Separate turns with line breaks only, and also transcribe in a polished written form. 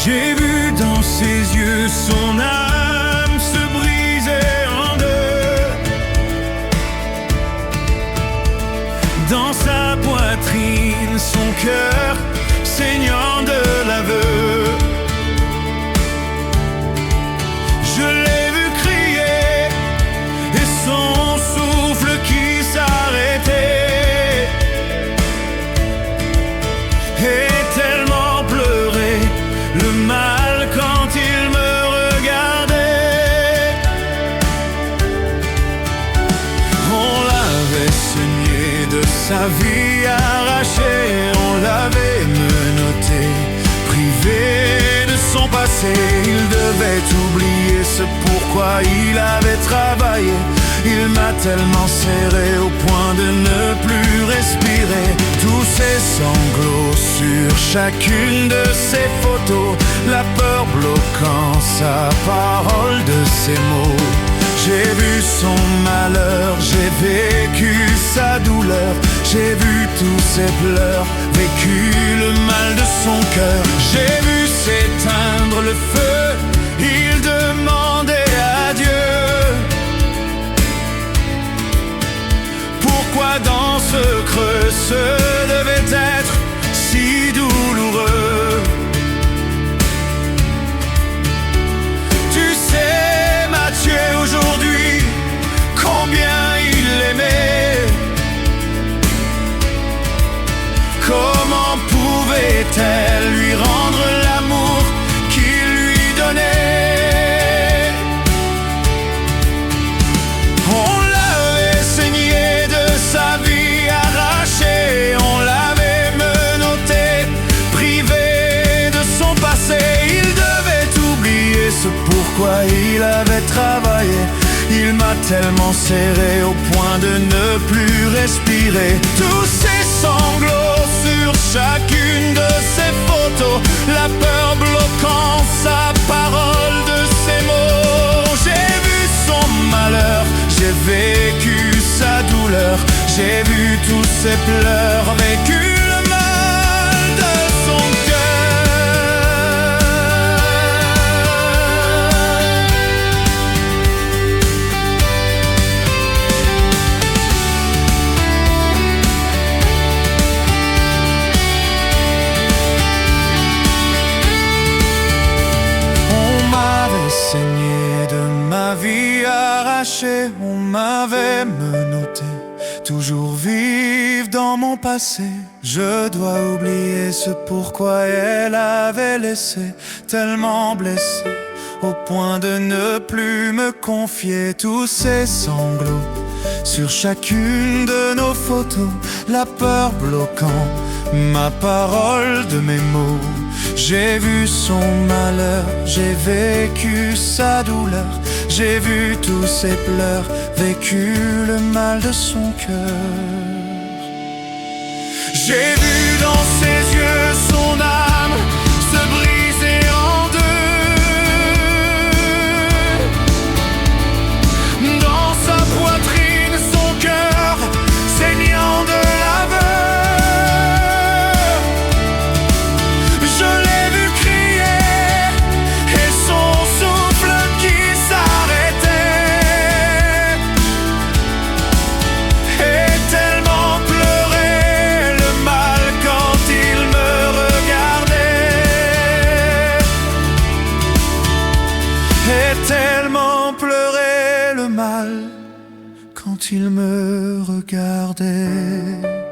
J'ai vu dans ses yeux son âme se briser en deux, dans sa poitrine son cœur saignant de l'aveu. Je l'ai vu crier et son souffle qui s'arrêtait, et tellement pleurer le mal quand il me regardait. On l'avait saigné de sa vie arrachée, on l'avait menotté, privé de son passé. Il devait oublier ce pourquoi il avait travaillé. Il m'a tellement serré au point de ne plus respirer. Tous ses sanglots sur chacune de ses photos, la peur bloquant sa parole de ses mots. J'ai vu son malheur, j'ai vécu sa douleur, j'ai vu tous ses pleurs, vécu le mal de son cœur. J'ai vu s'éteindre le feu, il demandait à Dieu pourquoi dans ce creux ce devait être si douloureux. Tu sais, Mathieu, aujourd'hui, combien il l'aimait. Comment pouvait-elle lui rendre l'amour qu'il lui donnait? On l'avait saigné de sa vie arrachée, on l'avait menotté, privé de son passé. Il devait oublier ce pourquoi il avait travaillé. Il m'a tellement serré au point de ne plus respirer. Tous ses sanglots sur chacune de ses photos, la peur bloquant sa parole de ses mots. J'ai vu son malheur, j'ai vécu sa douleur, j'ai vu tous ses pleurs, vécu le mal de son cœur. Saigné de ma vie arrachée, on m'avait menotté, toujours vivre dans mon passé. Je dois oublier ce pourquoi elle avait laissé, tellement blessé, au point de ne plus me confier. Tous ces sanglots sur chacune de nos photos, la peur bloquant ma parole de mes mots. J'ai vu son malheur, j'ai vécu sa douleur, j'ai vu tous ses pleurs, vécu le mal de son cœur. J'ai vu dans ses yeux son âme se briser en deux, dans sa poitrine son cœur saignant de l'aveu. Tellement pleurait le mal quand il me regardait.